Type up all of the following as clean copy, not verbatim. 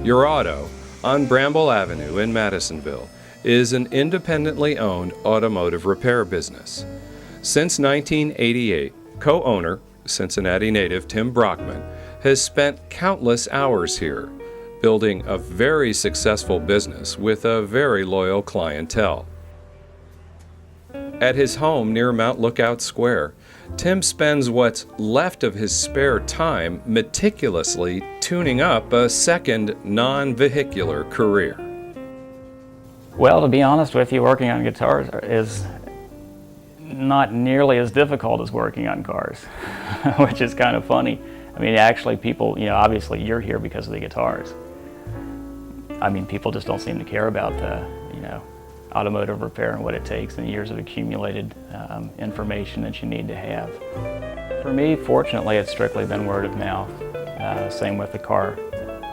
Your Auto on Bramble Avenue in Madisonville is an independently owned automotive repair business. Since 1988, co-owner, Cincinnati native Tim Brockman, has spent countless hours here, building a very successful business with a very loyal clientele. At his home near Mount Lookout Square, Tim spends what's left of his spare time meticulously tuning up a second non-vehicular career. Well, to be honest with you, working on guitars is not nearly as difficult as working on cars, which is kind of funny. I mean, actually people, obviously you're here because of the guitars. I mean, people just don't seem to care about the, automotive repair and what it takes and years of accumulated information that you need to have. For me, fortunately, it's strictly been word of mouth. Same with the car.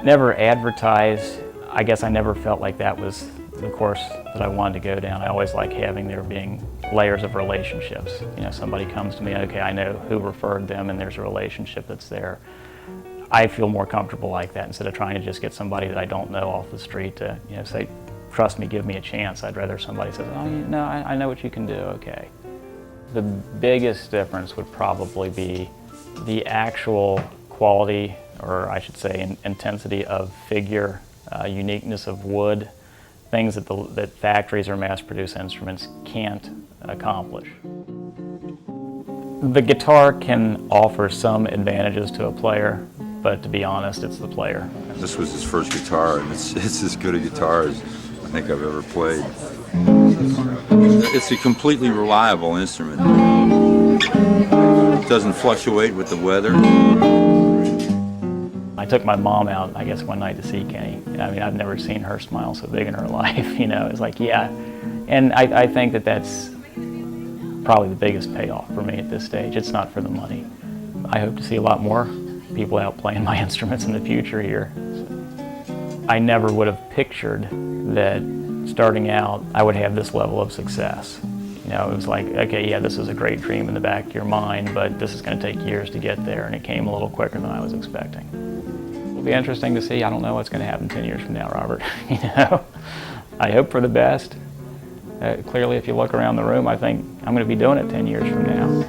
Never advertised. I guess I never felt like that was the course that I wanted to go down. I always like having there being layers of relationships. Somebody comes to me, okay, I know who referred them and there's a relationship that's there. I feel more comfortable like that instead of trying to just get somebody that I don't know off the street to say, trust me, give me a chance. I'd rather somebody says, oh, no, I know what you can do, okay. The biggest difference would probably be the actual quality, or I should say intensity of figure, uniqueness of wood, things that factories or mass-produced instruments can't accomplish. The guitar can offer some advantages to a player, but to be honest, it's the player. This was his first guitar, and it's as good a guitar as I think I've ever played. It's a completely reliable instrument. It doesn't fluctuate with the weather. I took my mom out, I guess, one night to see Kenny. I mean, I've never seen her smile so big in her life, It's like, yeah. And I think that that's probably the biggest payoff for me at this stage. It's not for the money. I hope to see a lot more people out playing my instruments in the future here. I never would have pictured that starting out I would have this level of success. It was like, okay, yeah, this is a great dream in the back of your mind, but this is going to take years to get there, and it came a little quicker than I was expecting. It'll be interesting to see. I don't know what's going to happen 10 years from now, Robert. I hope for the best. Clearly, if you look around the room, I think I'm going to be doing it 10 years from now.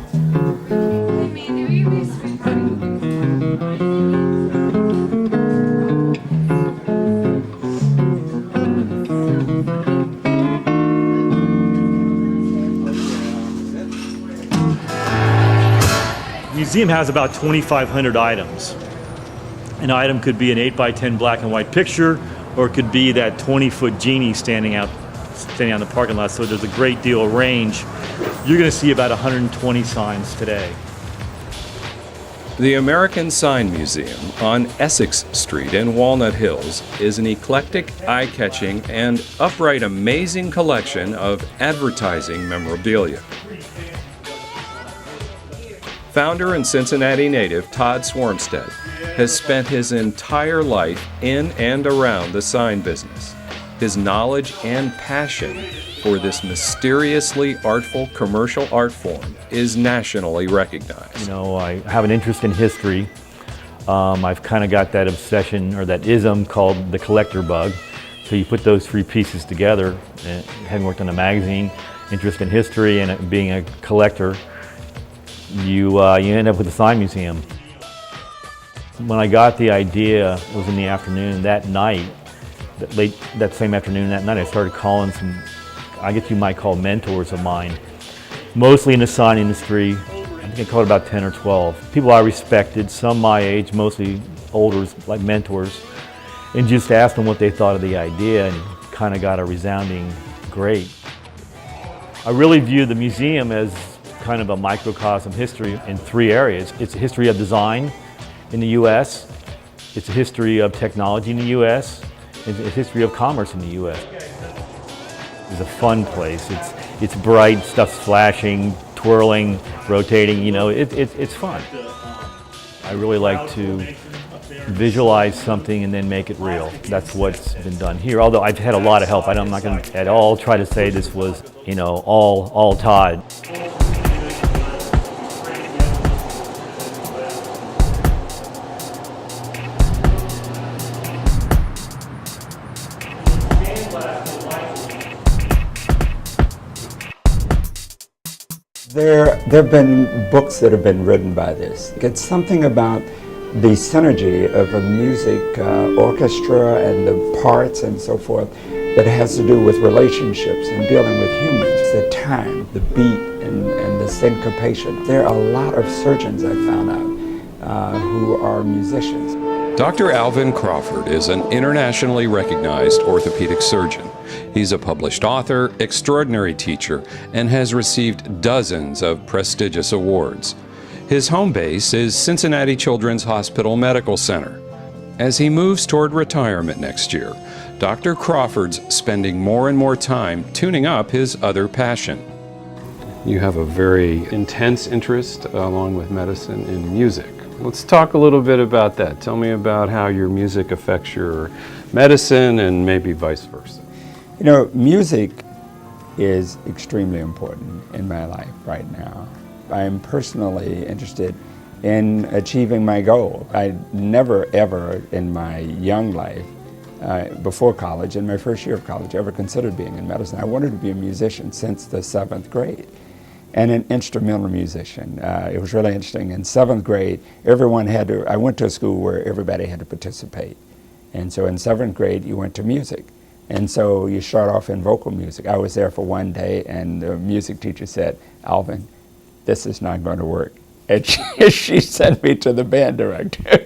The museum has about 2,500 items. An item could be an 8x10 black and white picture, or it could be that 20-foot genie standing on the parking lot, so there's a great deal of range. You're going to see about 120 signs today. The American Sign Museum on Essex Street in Walnut Hills is an eclectic, eye-catching, and upright amazing collection of advertising memorabilia. Founder and Cincinnati native Todd Swarmstead has spent his entire life in and around the sign business. His knowledge and passion for this mysteriously artful commercial art form is nationally recognized. I have an interest in history. I've kind of got that obsession or that ism called the collector bug. So you put those three pieces together, and having worked on a magazine, interest in history, and being a collector, you end up with a sign museum. When I got the idea, it was in the afternoon that night, that same afternoon, that night, I started calling some, I guess you might call mentors of mine, mostly in the sign industry. I think I called about 10 or 12. People I respected, some my age, mostly older, like mentors, and just asked them what they thought of the idea, and kind of got a resounding great. I really view the museum as kind of a microcosm history in three areas. It's a history of design in the U.S., it's a history of technology in the U.S., it's a history of commerce in the U.S. It's a fun place. It's bright, stuff's flashing, twirling, rotating, it's fun. I really like to visualize something and then make it real. That's what's been done here, although I've had a lot of help. I'm not going to at all try to say this was, all Todd. There have been books that have been written by this. It's something about the synergy of a music orchestra and the parts and so forth that has to do with relationships and dealing with humans. The time, the beat, and the syncopation. There are a lot of surgeons I found out who are musicians. Dr. Alvin Crawford is an internationally recognized orthopedic surgeon. He's a published author, extraordinary teacher, and has received dozens of prestigious awards. His home base is Cincinnati Children's Hospital Medical Center. As he moves toward retirement next year, Dr. Crawford's spending more and more time tuning up his other passion. You have a very intense interest, along with medicine, in music. Let's talk a little bit about that. Tell me about how your music affects your medicine and maybe vice versa. You know, music is extremely important in my life right now. I am personally interested in achieving my goal. I never ever in my young life, before college, in my first year of college, ever considered being in medicine. I wanted to be a musician since the 7th grade. And an instrumental musician. It was really interesting. In 7th grade, everyone had to, I went to a school where everybody had to participate. And so in 7th grade, you went to music. And so you start off in vocal music. I was there for one day, and the music teacher said, "Alvin, this is not going to work." And she sent me to the band director.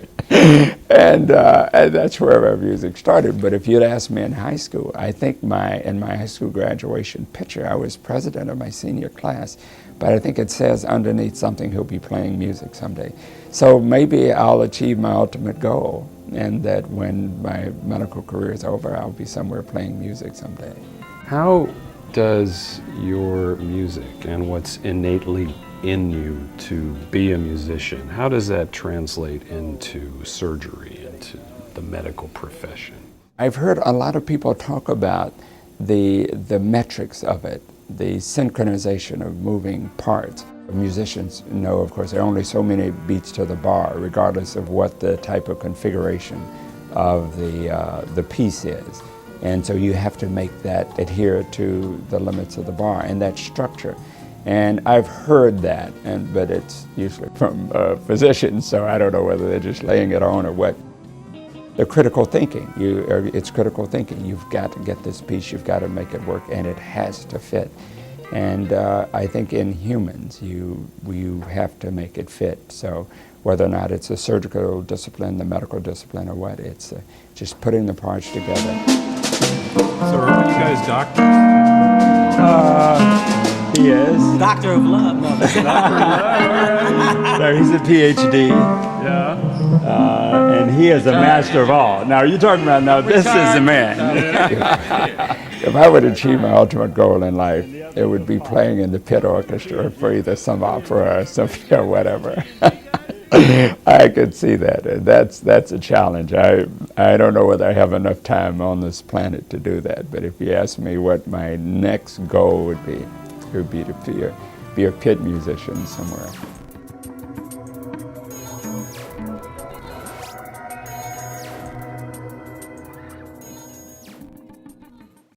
And that's where our music started. But if you'd asked me in high school, I think in my high school graduation picture, I was president of my senior class. But I think it says underneath something, he'll be playing music someday. So maybe I'll achieve my ultimate goal, and that when my medical career is over, I'll be somewhere playing music someday. How does your music and what's innately in you to be a musician, how does that translate into surgery, into the medical profession? I've heard a lot of people talk about the metrics of it, the synchronization of moving parts. Musicians know, of course, there are only so many beats to the bar, regardless of what the type of configuration of the piece is. And so you have to make that adhere to the limits of the bar and that structure. And I've heard that, but it's usually from physicians, so I don't know whether they're just laying it on or what. The critical thinking, it's critical thinking. You've got to get this piece, you've got to make it work, and it has to fit. And I think in humans, you have to make it fit. So whether or not it's a surgical discipline, the medical discipline, or what, it's just putting the parts together. So are you guys doctors? He is. Doctor of Love. No, So he's a PhD. Yeah. And he is a master of all. Now, you're talking about, now this is the man. If I would achieve my ultimate goal in life, it would be playing in the pit orchestra for either some opera or symphony or whatever. I could see that. That's a challenge. I don't know whether I have enough time on this planet to do that, but if you ask me what my next goal would be, it would be to be a pit musician somewhere.